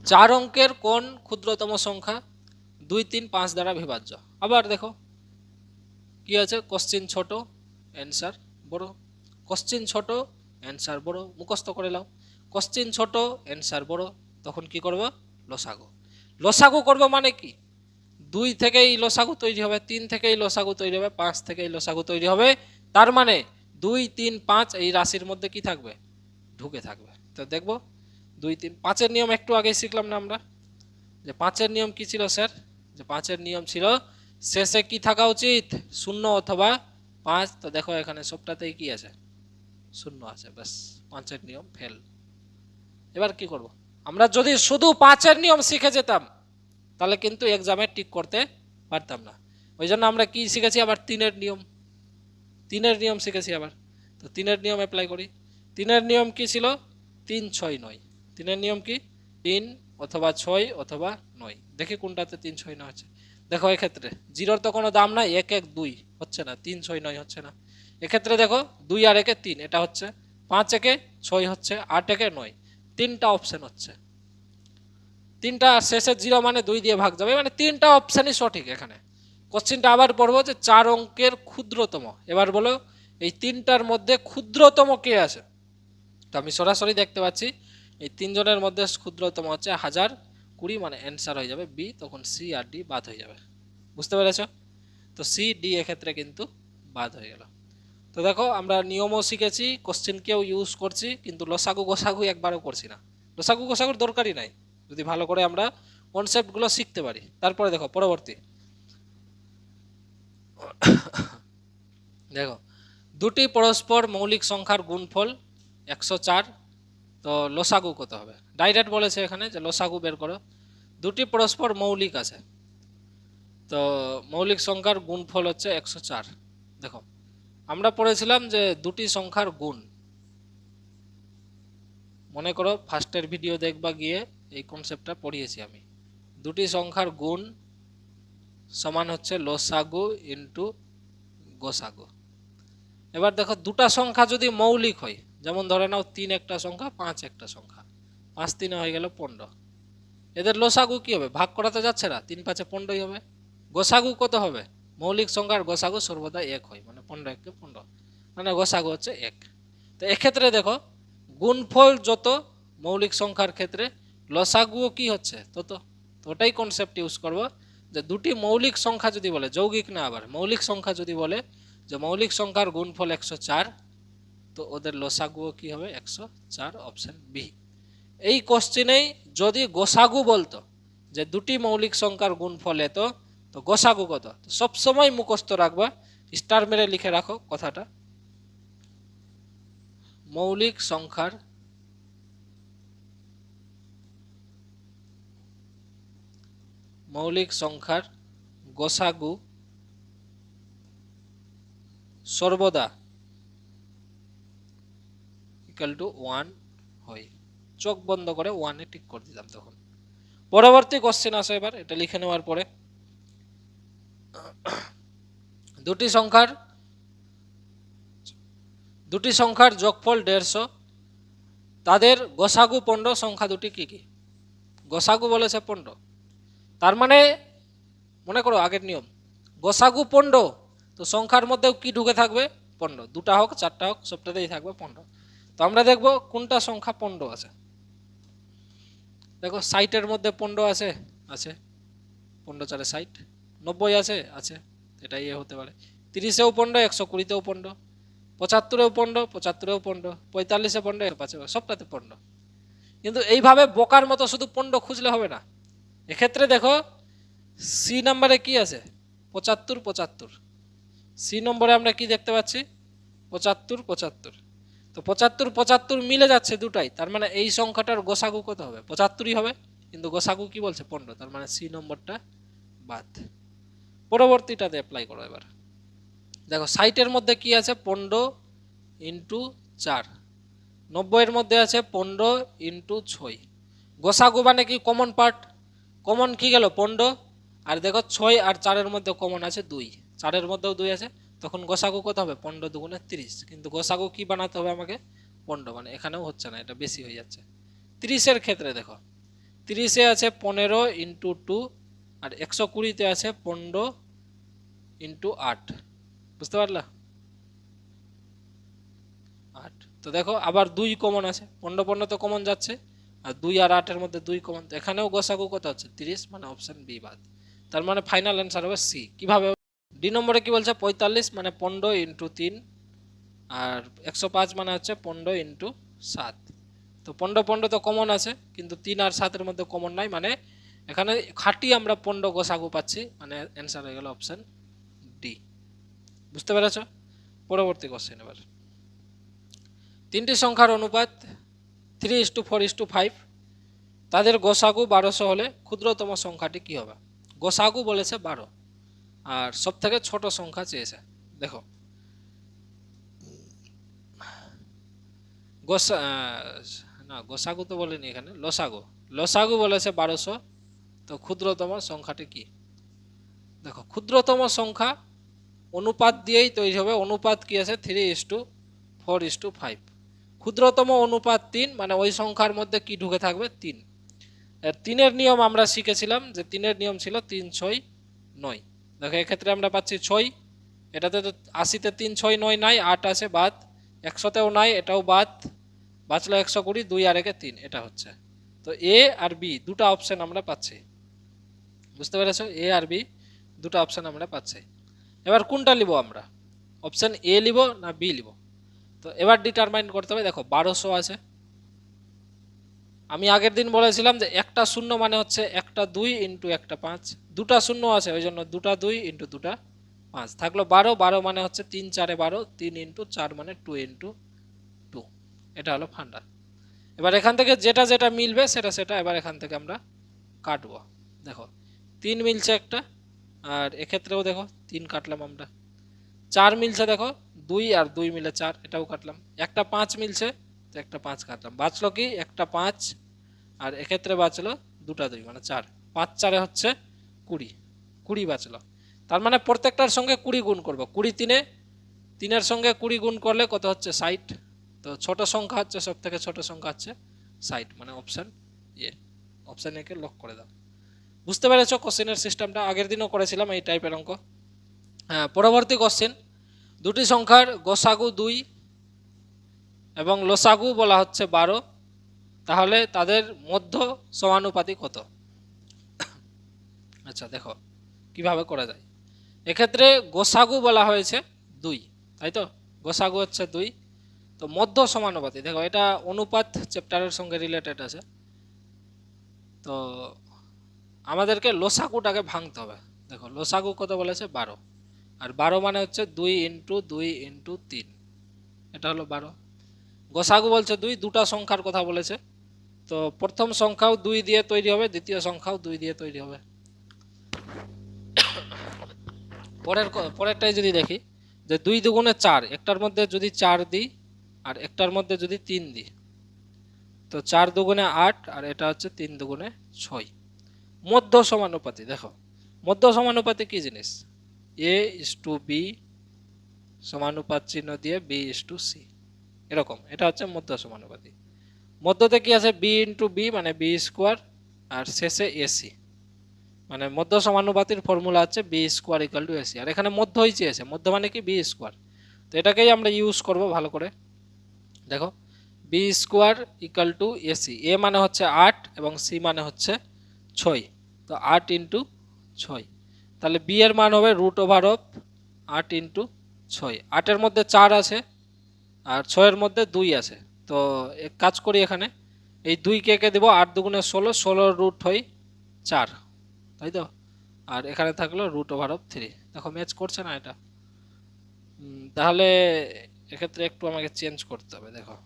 4 অঙ্কের কোন ক্ষুদ্রতম সংখ্যা 2 3 5 দ্বারা বিভাজ্য। আবার দেখো কি আছে, কোশ্চেন ছোট অ্যান্সার বড়, কোশ্চেন ছোট অ্যান্সার বড়, মুখস্থ করে নাও। কোশ্চেন ছোট অ্যান্সার বড়, তখন কি করব, লসাগু। লসাগু করব মানে কি, 2 থেকেই লসাগু তৈরি হবে, 3 থেকেই লসাগু তৈরি হবে, 5 থেকেই লসাগু তৈরি হবে। তার মানে 2 3 5 এই রাশির মধ্যে কি থাকবে, ঢুকে থাকবে। তো দেখব 2 3 5-এর নিয়ম একটু আগে শিখলাম না আমরা, যে 5-এর নিয়ম কি ছিল স্যার, যে 5-এর নিয়ম ছিল শেষে কি থাকা উচিত, 0 অথবা 5। তো দেখো এখানে সবটাতেই কি আছে, 0 আছে, ব্যাস 5-এর নিয়ম ফেল। এবার কি করব, আমরা যদি শুধু 5-এর নিয়ম শিখে যেতাম তাহলে কিন্তু এক্সামে টিক করতে পারতাম না। ওই জন্য আমরা কি শিখেছি, আবার 3-এর নিয়ম, 3-এর নিয়ম শিখেছি আবার। তো 3-এর নিয়ম অ্যাপ্লাই করি। 3-এর নিয়ম কি ছিল, 3 6 9। 3-এর নিয়ম কি, 3 অথবা 6 অথবা 9, দেখি কোনটাতে 3 6 9 হচ্ছে। দেখো এক্ষেত্রে জিরোর তো কোনো দাম নাই, 1 1 2 হচ্ছে না, 3 6 9 হচ্ছে না। এক্ষেত্রে দেখো 2 আর 1 3, এটা হচ্ছে, 5 1 6 হচ্ছে, 8 1 9, তিনটা অপশন হচ্ছে, তিনটা শেষে 0 মানে 2 দিয়ে ভাগ যাবে, মানে তিনটা অপশনই সঠিক। এখানে কোশ্চেনটা আবার পড়বো যে 4 অঙ্কের ক্ষুদ্রতম, এবার বলো এই তিনটার মধ্যে ক্ষুদ্রতম কে আছে। তো আমি সরাসরি দেখতে পাচ্ছি এই তিনজনের মধ্যে ক্ষুদ্রতম হচ্ছে 1020, মানে অ্যান্সার হয়ে যাবে বি, তখন সি আর ডি বাদ হয়ে যাবে। বুঝতে পেরেছ, তো সি ডি এক্ষেত্রে কিন্তু বাদ হয়ে গেল। তো দেখো আমরা নিয়মও শিখেছি, কোশ্চেনকেও ইউজ করছি, কিন্তু লসাগু গোসাগু একবারও করছি না। লসাগু গোসাগুর দরকারই নাই যদি ভালো করে আমরা কনসেপ্টগুলো শিখতে পারি। তারপরে দেখো পরবর্তী, দেখো দুটি পরস্পর মৌলিক সংখ্যার গুণফল 104, তো লসাগু কত হবে, ডাইরেক্ট বলেছে এখানে যে লসাগু বের করো। দুটি পরস্পর মৌলিক আছে, তো মৌলিক সংখ্যার গুণফল হচ্ছে 104। দেখো আমরা পড়েছিলাম যে দুটি সংখ্যার গুণ, মনে করো ফার্স্টের ভিডিও দেখবা গিয়ে এই কনসেপ্টটা পড়িয়েছি আমি। দুটি সংখ্যার গুণ সমান হচ্ছে লসাগু ইন্টু গোসাগু। এবার দেখো দুটা সংখ্যা যদি মৌলিক হয়, যেমন ধরে নাও 3 একটা সংখ্যা, 5 একটা সংখ্যা, 5 3 হয়ে গেল 15, এদের লসাগু কি হবে, ভাগ করাতে যাচ্ছে না, 3 5 15ই হবে। গোসাগু কত হবে, মৌলিক সংখ্যার গোসাগু সর্বদা 1 হয়, মানে 15 1 15। মানে গসাগু হচ্ছে 1। তো এক্ষেত্রে দেখো গুণফল যত মৌলিক সংখ্যার ক্ষেত্রে লসাগুও কি হচ্ছে তত। তো ওটাই কনসেপ্ট ইউজ করব যে দুটি মৌলিক সংখ্যা যদি বলে, যৌগিক না আবার মৌলিক সংখ্যা যদি বলে যে মৌলিক সংখ্যার গুণফল 104, তো ওদের লসাগুও কি হবে 104, অপশন বি। এই কোশ্চেনেই যদি গোসাগু বলতো যে দুটি মৌলিক সংখ্যার গুণফল এত, তো গোসাগু কত, তো সবসময় মুখস্থ রাখবা, স্টার মেরে লিখে রাখো কথাটা, মৌলিক সংখ্যার গোসাগু সর্বদা ইকুয়াল টু 1 হয়। চোখ বন্ধ করে 1 এ টিক করে দিলাম। তখন পরবর্তী কোশ্চেন আসে, এবার এটা লিখে নেওয়ার পরে দুটি সংখ্যার যোগফল 150, তাদের গোসাগু 15, সংখ্যা দুটি কি কি? গোসাগু বলেছে 15, তার মানে মনে করো আগের নিয়ম, গোসাগু 15, তো সংখ্যার মধ্যেও কি ঢুকে থাকবে 15, দুটা হোক চারটা হোক সবটাতেই থাকবে 15। তো আমরা দেখব কোনটা সংখ্যা 15 আছে। দেখো 60 এর মধ্যে 15 আছে, আছে 15 4 60, 90 আছে, আছে, এটা ইয়ে হতে পারে, 30এও 15, 120তেও 15, 75এও 15, 75এও 15, 45এ 15, 105, সবটাতে 15। কিন্তু এইভাবে বোকার মতো শুধু 15 খুঁজলে হবে না। এক্ষেত্রে দেখো সি নাম্বারে কি আছে 75 75, সি নম্বরে আমরা কি দেখতে পাচ্ছি 75 75, তো 75 75 মিলে যাচ্ছে দুটাই, তার মানে এই সংখ্যাটার গোসাগু কত হবে 75ই হবে, কিন্তু গোসাগু কি বলছে 15, তার মানে সি নম্বরটা বাদ। পরবর্তীটাতে অ্যাপ্লাই করো। এবার দেখো 60 এর মধ্যে কি আছে 15 ইন্টু 4, 90 এর মধ্যে আছে 15 ইন্টু 6, গোসাগু মানে কি কমন পার্ট, কমন কি গেল 15, আর দেখো 6 আর 4 এর মধ্যে কমন আছে 2, 4 এর মধ্যেও 2 আছে, তখন গোসাগু কত হবে 15 দুগুণে 30, কিন্তু গোসাগু কি বানাতে হবে আমাকে 15, মানে এখানেও হচ্ছে না, এটা বেশি হয়ে যাচ্ছে। 30 এর ক্ষেত্রে দেখো 30 এ আছে 15 ইন্টু 2, আর 120তে আছে 15 ইন্টু 8, বুঝতে পারলা 8। তো দেখো আবার 2 কমন আছে, 15 15 তো কমন যাচ্ছে, আর 2 আর 8 এর মধ্যে 2 কমন, তো এখানেও গোসাগু কত হচ্ছে 30, মানে অপশন বি বাদ। তার মানে ফাইনাল অ্যান্সার হবে সি। কিভাবে ডি নম্বরে কি বলছে 45 মানে 15 ইন্টু 3, আর 105 মানে হচ্ছে 15 ইন্টু 7, তো 15 15 তো কমন আছে, কিন্তু 3 আর 7 এর মধ্যে কমন নাই, মানে এখানে খাঁটি আমরা 15 গোসাগু পাচ্ছি, মানে অ্যান্সার হয়ে গেল অপশন ডি। বুঝতে পেরেছ? পরবর্তী কোশ্চেন, এবার তিনটি সংখ্যার অনুপাত 3:4:5, তাদের গোসাগু 1200 হলে ক্ষুদ্রতম সংখ্যাটি কি হবে? গোসাগু বলেছে 12, আর সব থেকে ছোট সংখ্যা চেয়েছে। দেখো গোসাগু তো বলেনি এখানে, লসাগু বলেছে 1200, তো ক্ষুদ্রতম সংখ্যাটি কি? দেখো ক্ষুদ্রতম সংখ্যা অনুপাত দিয়েই তৈরি হবে, অনুপাত কি আছে 3:4:5, ক্ষুদ্রতম অনুপাত 3, মানে ওই সংখ্যার মধ্যে কি ঢুকে থাকবে 3। এর 3-এর নিয়ম আমরা শিখেছিলাম, যে 3-এর নিয়ম ছিল 3 6 9, দেখো এক্ষেত্রে আমরা পাচ্ছি 6, এটাতে তো 80তে 3 6 9 নাই, 8 আছে বাদ, 100তেও নাই, এটাও বাদ, বাঁচলো 120, 2 আর 1 3, এটা হচ্ছে। তো এ আর বি দুটো অপশন আমরা পাচ্ছি, বুঝতে পেরেছো? এ আর বি দুটো অপশন আমরা পাচ্ছি। এবার কোনটা নিব আমরা, অপশন এ নিব না বি নিব? তো এবার ডিটারমাইন করতে হবে। দেখো 1200 আছে, আমি আগের দিন বলেছিলাম যে একটা শূন্য মানে হচ্ছে একটা 2 ইন্টু একটা 5, দুটা শূন্য আছে ওই জন্য দুটা 2 ইন্টু দুটা 5, থাকলো 12, 12 মানে হচ্ছে 3 4 12, 3 ইন্টু 4 মানে 2 ইন্টু 2, এটা হলো ফান্ডা। এবার এখান থেকে যেটা যেটা মিলবে সেটা সেটা এবার এখান থেকে আমরা কাটবো। দেখো 3 মিলছে একটা, আর এক্ষেত্রেও দেখো 3 কাটলাম আমরা, 4 মিলছে, দেখো 2 আর 2 মিলে 4, এটাও কাটলাম, একটা 5 মিলছে, তো একটা 5 কাটলাম, বাঁচলো কি একটা 5, আর এক্ষেত্রে বাঁচলো দুটা 2, মানে 4, 5 4 হচ্ছে 20, 20 বাঁচলো। তার মানে প্রত্যেকটার সঙ্গে 20 গুণ করবো, 20 3-এ, 3-এর সঙ্গে 20 গুণ করলে কত হচ্ছে 60, তো ছোট সংখ্যা হচ্ছে সব থেকে ছোট সংখ্যা হচ্ছে 60, মানে option A, option A K lock করে দাও। বুঝতে পেরেছো কোশ্চেনের সিস্টেমটা? আগের দিনও করেছিলাম এই টাইপের অঙ্ক। হ্যাঁ, পরবর্তী কোশ্চেন দুটি সংখ্যার গসাগু 2 এবং লসাগু বলা হচ্ছে 12, তাহলে তাদের মধ্য সমানুপাতি কত? আচ্ছা দেখো কিভাবে করা যায়। এক্ষেত্রে গোসাগু বলা হয়েছে 2, তাই তো, গোসাগু হচ্ছে 2, তো মধ্য সমানুপাতি দেখো এটা অনুপাত চ্যাপ্টারের সঙ্গে রিলেটেড আছে, তো আমাদেরকে লসাগুটাকে ভাঙতে হবে। দেখো লসাগু কত বলেছে 12, আর 12 মানে হচ্ছে 2 ইন্টু 2 ইন্টু 3, এটা হলো 12। গোসাগু বলছে 2, দুটা সংখ্যার কথা বলেছে, তো প্রথম সংখ্যাও 2 দিয়ে তৈরি হবে, দ্বিতীয় সংখ্যাও 2 দিয়ে তৈরি হবে। পরেরটাই যদি দেখি যে 2 দুগুণে 4, একটার মধ্যে যদি 4 দিই আর একটার মধ্যে যদি 3 দিই, তো 4 দুগুণে 8 আর এটা হচ্ছে 3 দুগুণে 6। মধ্য সমানুপাতি, দেখো মধ্য সমানুপাতি কি জিনিস, a:b সমানুপাত চিহ্ন দিয়ে b:c, এরকম, এটা হচ্ছে মধ্য সমানুপাতি। মধ্যতে কি আছে, b ইন্টু b মানে b স্কোয়ার, আর শেষে ac, মানে মধ্য সমানুপাতির ফর্মুলা হচ্ছে b square equal to ac, আর এখানে মধ্যই চেয়েছে, মধ্য মানে কি b স্কোয়ার, তো এটাকেই আমরা ইউজ করব ভালো করে। দেখো b square equal to ac, a মানে হচ্ছে 8 এবং c মানে হচ্ছে 6, তো 8 ইন্টু 6, তাহলে b এর মান হবে রুট ওভার অফ 8 ইন্টু 6। 8-এর মধ্যে 4 আছে আর 6-এর মধ্যে 2 আছে, তো এক কাজ করি, এখানে এই 2 কে দেবো, 8 দুগুণে 16, 16 রুট হয় 4, তাই তো, আর এখানে থাকলো রুট ওভার অফ 3। দেখো ম্যাচ করছে না এটা, তাহলে এক্ষেত্রে একটু আমাকে চেঞ্জ করতে হবে। দেখো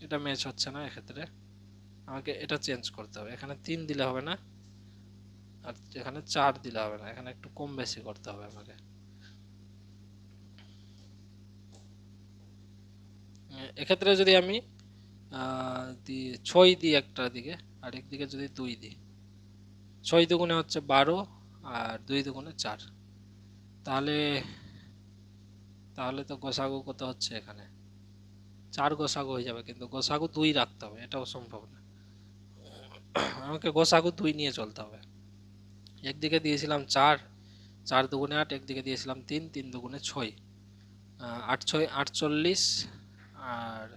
এটা ম্যাচ হচ্ছে না, এক্ষেত্রে আমাকে এটা চেঞ্জ করতে হবে, এখানে 3 দিলে হবে না আর এখানে 4 দিলে হবে না, এখানে একটু কম বেশি করতে হবে আমাকে। এক্ষেত্রে যদি আমি 6 দিই একটা দিকে আর একদিকে যদি 2 দিই, 6 দুগুণে হচ্ছে 12 আর 2 দুগুণে 4, তাহলে তাহলে তো গোসাগু কত হচ্ছে, এখানে 4 গোসাগু হয়ে যাবে, কিন্তু গোসাগু 2 রাখতে হবে, এটাও সম্ভব না, আমাকে গোসাগু 2 নিয়ে চলতে হবে। একদিকে দিয়েছিলাম 4, 4 দুগুণে 8, একদিকে দিয়েছিলাম 3, 3 দুগুণে 6, 8 6 48 আর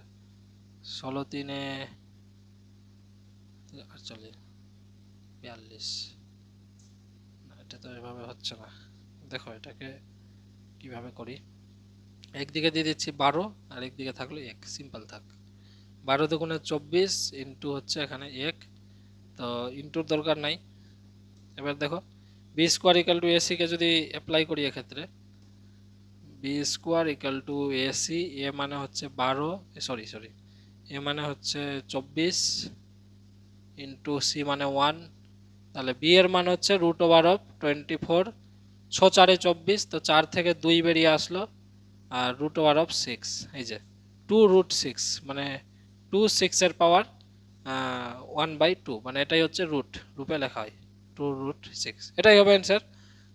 16 3 48 42, এটা তো এভাবে হচ্ছে না। দেখো এটাকে কিভাবে করি, একদিকে দিয়ে দিচ্ছি 12 আর একদিকে থাকলো 1, সিম্পল থাক, 12 দুগুণে 24 ইন্টু হচ্ছে এখানে 1, তো ইন্টুর দরকার নাই। এবার দেখো B square equal to AC কে যদি অ্যাপ্লাই করি, এক্ষেত্রে B square equal to AC, A মানে হচ্ছে 12, সরি এ মানে হচ্ছে 24 ইন্টু সি মানে 1, তাহলে বি এর মান হচ্ছে রুট ওভার অফ 24, 6 4 24, তো 4 থেকে 2 বেরিয়ে আসলো আর রুট ওভার অফ 6, এই যে 2√6, মানে 2 6 এর পাওয়ার 1/2, মানে এটাই হচ্ছে রুট, রূপে লেখা হয় 2√6, এটাই হবে অ্যান্সার।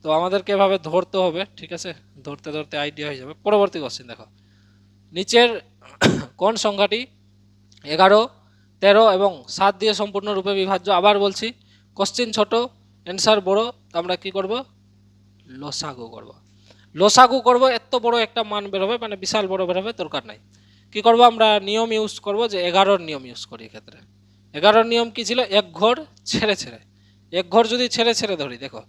তো আমাদেরকে এভাবে ধরতে হবে, ঠিক আছে, ধরতে ধরতে আইডিয়া হয়ে যাবে। পরবর্তী কোশ্চেন দেখো, নিচের কোন সংখ্যাটি 11, 13 এবং 7 দিয়ে সম্পূর্ণরূপে বিভাজ্য? আবার বলছি, কোশ্চেন ছোট, অ্যান্সার বড়, তো আমরা কি করব, লসাগু করব। লসাগু করব, এত বড় একটা মান বের হবে, মানে বিশাল বড় বের হবে, দরকার নাই। কি করব, আমরা নিয়ম ইউজ করব, যে 11-র নিয়ম ইউজ করি। এক্ষেত্রে 11-র নিয়ম কি ছিল, এক ঘর ছেড়ে ছেড়ে, এক ঘর যদি ছেড়ে ছেড়ে ধরি, দেখো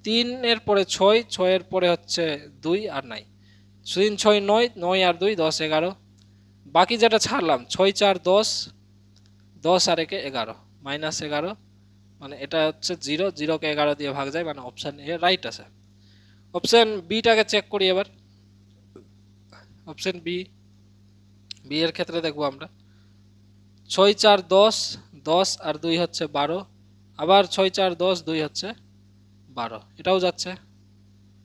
3 এর পরে 6, 6 এর পরে হচ্ছে 2 আর নাই, 3 6 9, 9 আর 2 10 11, বাকি যেটা ছাড়লাম 6 4 10, 10 আর 1 11, -11, মানে এটা হচ্ছে 0, 0-কে 11 দিয়ে ভাগ যায়, মানে অপশান এ রাইট আছে। অপশান বিটাকে চেক করি এবার, অপশান বি, বি এর ক্ষেত্রে দেখবো আমরা 6 4 10, 10 আর 2 হচ্ছে 12, আবার 6 4 10, 2 হচ্ছে 12, এটাও যাচ্ছে,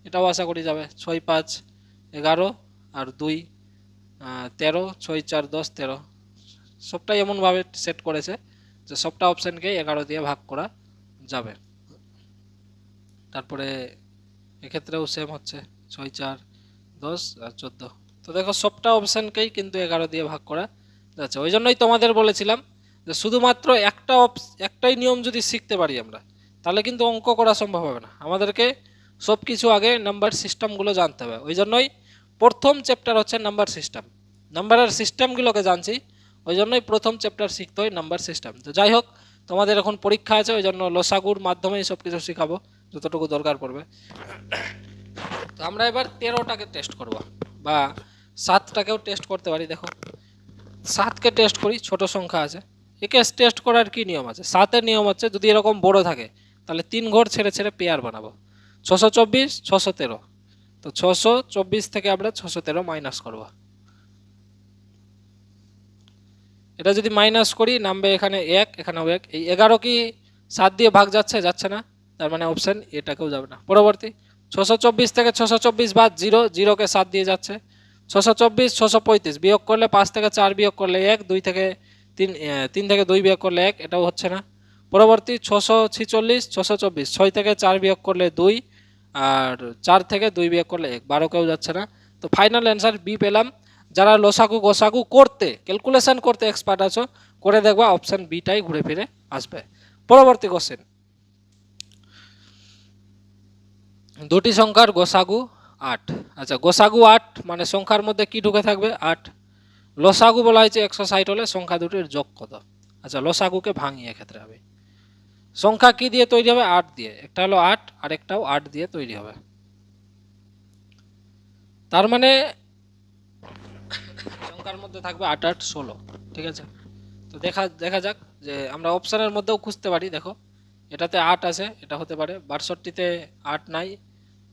এটাও আশা করি যাবে, 6 5 11 আর 2 13, 6 4 10 13, সবটাই এমনভাবে সেট করেছে যে সবটা অপশানকেই 11 দিয়ে ভাগ করা যাবে। তারপরে এক্ষেত্রেও সেম হচ্ছে 6 4 10 আর 14, তো দেখো সবটা অপশানকেই কিন্তু 11 দিয়ে ভাগ করা যাচ্ছে। ওই জন্যই তোমাদের বলেছিলাম যে শুধুমাত্র একটাই নিয়ম যদি শিখতে পারি আমরা, তাহলে কিন্তু অঙ্ক করা সম্ভব হবে না, আমাদেরকে সব কিছু আগে নাম্বার সিস্টেমগুলো জানতে হবে। ওই জন্যই প্রথম চ্যাপ্টার হচ্ছে নাম্বার সিস্টেম। নাম্বারের সিস্টেমগুলোকে জানছি, ওই জন্যই প্রথম চ্যাপ্টার শিখতে হয় নাম্বার সিস্টেম। তো যাই হোক, তোমাদের এখন পরীক্ষা আছে, ওই জন্য লসাগুর মাধ্যমেই সব কিছু শেখাবো যতটুকু দরকার পড়বে। তো আমরা এবার 13টাকে টেস্ট করব, বা 7টাকেও টেস্ট করতে পারি। দেখো 7কে টেস্ট করি, ছোট সংখ্যা আছে। একে টেস্ট করার কি নিয়ম আছে? 7-এর নিয়ম হচ্ছে যদি এরকম বড় থাকে তাহলে 3 ঘর ছেড়ে ছেড়ে পেয়ার বানাবো। 624, 613। তো 624 থেকে আমরা 613 মাইনাস করব। এটা যদি মাইনাস করি নামবে এখানে 1, এখানেও 1। এই 11 কি 7 দিয়ে ভাগ যাচ্ছে? যাচ্ছে না, তার মানে অপশন এটাকেও যাবে না। পরবর্তী 624 থেকে 624 বাদ 0, 0কে 7 দিয়ে যাচ্ছে। 624, 635 বিয়োগ করলে 5 থেকে 4 বিয়োগ করলে 1, 2 থেকে 3, 3 থেকে 2 বিয়োগ করলে 1, এটাও হচ্ছে না। পরবর্তী 646, 624 6 থেকে 4 বিয়োগ করলে 2, আর 4 থেকে 2 বিয়োগ করলে 1, 12কেও যাচ্ছে না। তো ফাইনাল অ্যান্সার বি পেলাম। যারা লসাগু গোসাগু করতে, ক্যালকুলেশন করতে এক্সপার্ট আছো, করে দেখবা অপশন বিটাই ঘুরে ফিরে আসবে। পরবর্তী কোশ্চেন, দুটি সংখ্যার গোসাগু 8। আচ্ছা, গোসাগু 8 মানে সংখ্যার মধ্যে কি ঢুকে থাকবে? 8। লসাগু বলা হয়েছে 160 হলে সংখ্যা দুটির যোগ কত? আচ্ছা, লসাগুকে ভাঙি এক্ষেত্রে হবে। সংখ্যা কি দিয়ে তৈরি হবে? 8 দিয়ে। একটা হলো 8 আর একটাও 8 দিয়ে তৈরি হবে। তার মানে সংখ্যার মধ্যে থাকবে 8 8 16। ঠিক আছে, তো দেখা যাক যে আমরা অপশনের মধ্যেও খুঁজতে পারি। দেখো এটাতে 8 আছে, এটা হতে পারে। 62-তে 8 নাই,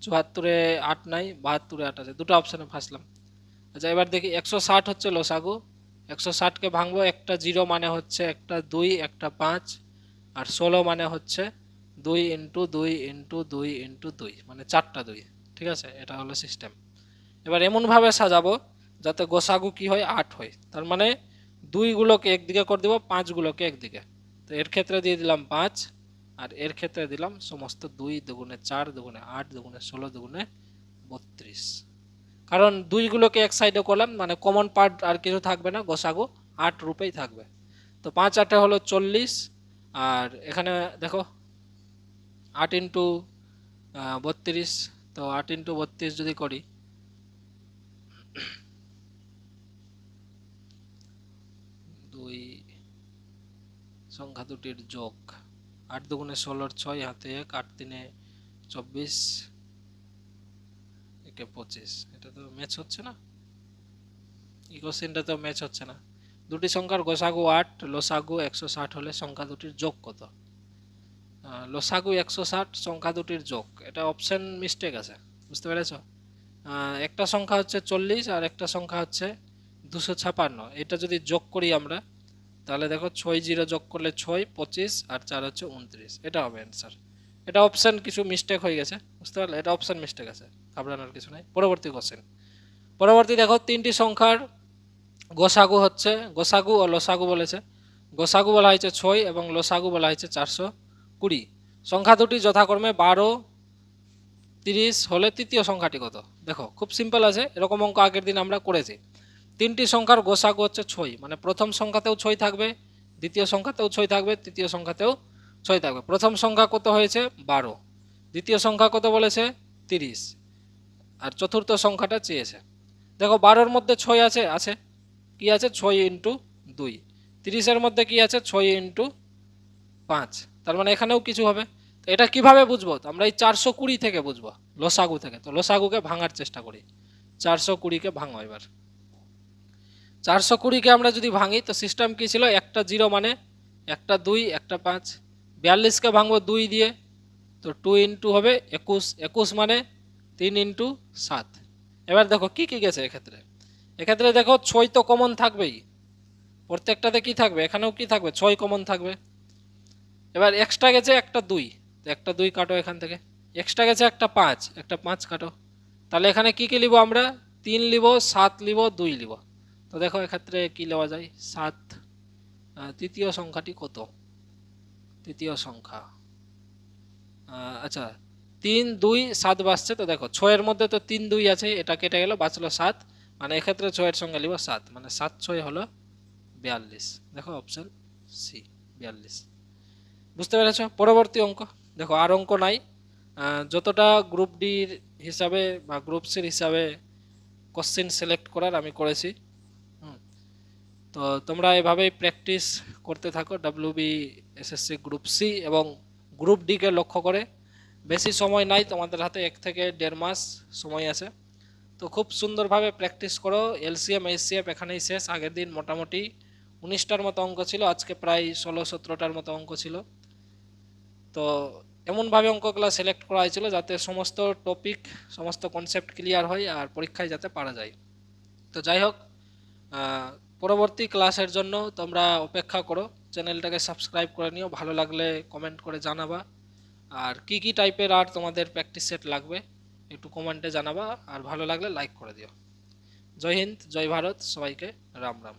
74-এ 8 নাই, 72-এ 8 আছে। দুটো অপশনে ফাঁসলাম। আচ্ছা, এবার দেখি 160 হচ্ছে লসাগু। 160কে ভাঙবো, একটা 0 মানে হচ্ছে একটা 2, একটা 5, আর 16 মানে হচ্ছে 2 ইন্টু 2 ইন্টু 2 ইন্টু 2, মানে 4টা 2। ঠিক আছে, এটা হলো সিস্টেম। এবার এমনভাবে সাজাবো যাতে গোসাগু কি হয়? 8 হয়। তার মানে 2গুলোকে একদিকে করে দিব, 5গুলোকে একদিকে। তো এর ক্ষেত্রে দিয়ে দিলাম 5, আর এর ক্ষেত্রে দিলাম সমস্ত 2 দুগুণে 4 দুগুণে 8 দুগুণে 16 দুগুণে 32। কারণ 2গুলোকে এক সাইডে করলাম, মানে কমন পার্ট আর কিছু থাকবে না, গোসাগু 8 রূপেই থাকবে। তো 5 8 হলো 40, আর এখানে দেখো 8 ইন্টু 32। তো 8 ইন্টু 32 যদি করি, 2 সংখ্যা দুটির যোগ, 8 দুগুণে 16, 6 হাতে 1, 8 3-এ 24, একে 25। এটা তো ম্যাচ হচ্ছে না, এই কোশ্চেনটা তো ম্যাচ হচ্ছে না। দুটি সংখ্যার গোসাগু 8, লসাগু 160 হলে সংখ্যা দুটির যোগ কত? লসাগু 160, সংখ্যা দুটির যোগ, এটা অপশন মিস্টেক আছে, বুঝতে পেরেছ? একটা সংখ্যা হচ্ছে 40 আর একটা সংখ্যা হচ্ছে 256। এটা যদি যোগ করি আমরা, তাহলে দেখো 6 0 যোগ করলে 6, 25, আর 4 হচ্ছে 29। এটা হবে অ্যান্সার। এটা অপশন কিছু মিস্টেক হয়ে গেছে, বুঝতে পারলে? এটা অপশন মিস্টেক আছে, ঘাবড়ানোর কিছু নাই। পরবর্তী কোশ্চেন, পরবর্তী দেখো তিনটি সংখ্যার গোসাগু হচ্ছে, গোসাগু ও লসাগু বলেছে। গোসাগু বলা হয়েছে 6 এবং লসাগু বলা হয়েছে 420। সংখ্যা দুটি যথাক্রমে 12, 30 হলে তৃতীয় সংখ্যাটি কত? দেখো খুব সিম্পল আছে, এরকম অঙ্ক আগের দিন আমরা করেছি। তিনটি সংখ্যার গোসাগু হচ্ছে 6, মানে প্রথম সংখ্যাতেও 6 থাকবে, দ্বিতীয় সংখ্যাতেও 6 থাকবে, তৃতীয় সংখ্যাতেও 6 থাকবে। প্রথম সংখ্যা কত হয়েছে? 12। দ্বিতীয় সংখ্যা কত বলেছে? 30। আর চতুর্থ সংখ্যাটা চেয়েছে। দেখো 12-র মধ্যে 6 আছে, আছে কি আছে? 6 ইন্টু 2। 30-এর মধ্যে কি আছে? 6 ইন্টু 5। তার মানে এখানেও কিছু হবে। তো এটা কিভাবে বুঝবো? আমরা এই 420 থেকে বুঝবো, লসাগু থেকে। তো লসাগুকে ভাঙার চেষ্টা করি। 420-কে ভাঙো এবার। 420-কে আমরা যদি ভাঙি, তো সিস্টেম কি ছিল? একটা 0 মানে একটা 2, একটা 5। 42-কে ভাঙবো 2 দিয়ে, তো 2 ইন্টু হবে 21। 21 মানে 3 ইন্টু 7। এবার দেখো কি কি গেছে এক্ষেত্রে। এক্ষেত্রে দেখো 6 তো কমন থাকবেই, প্রত্যেকটাতে কি থাকবে? এখানেও কি থাকবে? 6 কমন থাকবে। এবার এক্সট্রা গেছে একটা 2, তো একটা 2 কাটো এখান থেকে। এক্সট্রা গেছে একটা 5, একটা 5 কাটো। তাহলে এখানে কি কি লিব আমরা? 3 লিব, 7 লিব, 2 লিব। তো দেখো এক্ষেত্রে কি নেওয়া যায়? 7। তৃতীয় সংখ্যাটি কত? তৃতীয় সংখ্যা, আচ্ছা 3 2 7 বাজছে। তো দেখো 6-এর মধ্যে তো 3 2 আছে, এটা কেটে গেল, বাঁচলো 7। মানে এক্ষেত্রে 6-এর সঙ্গে লিব 7, মানে 7 6 হলো 42। দেখো অপশন সি, 42। বুঝতে পেরেছ? পরবর্তী অঙ্ক দেখো, আর অঙ্ক নাই, যতটা গ্রুপ ডির হিসাবে বা গ্রুপ সির হিসাবে কোশ্চেন সিলেক্ট করার আমি করেছি। তো তোমরা এভাবেই প্র্যাকটিস করতে থাকো ডাব্লিউবি এসএসসি গ্রুপ সি এবং গ্রুপ ডিকে লক্ষ্য করে। বেশি সময় নাই তোমাদের হাতে, 1 থেকে 1.5 মাস সময় আছে। তো খুব সুন্দরভাবে প্র্যাকটিস করো। এলসিএম এইচসিএফ এখানেই শেষ। আগের দিন মোটামুটি 19টার মতো অঙ্ক ছিল, আজকে প্রায় 16-17টার মতো অঙ্ক ছিল। তো এমনভাবে অঙ্কগুলো সিলেক্ট করা হয়েছিল যাতে সমস্ত টপিক, সমস্ত কনসেপ্ট ক্লিয়ার হয় আর পরীক্ষায় যাতে পারা যায়। তো যাই হোক, পরবর্তী ক্লাসের জন্য তোমরা অপেক্ষা করো। চ্যানেলটাকে সাবস্ক্রাইব করে নিও, ভালো লাগলে কমেন্ট করে জানাবা। আর কি কি টাইপের আর তোমাদের প্র্যাকটিস সেট লাগবে একটু কমেন্টে জানাবা, আর ভালো লাগলে লাইক করে দিও। জয় হিন্দ, জয় ভারত, সবাইকে রাম রাম।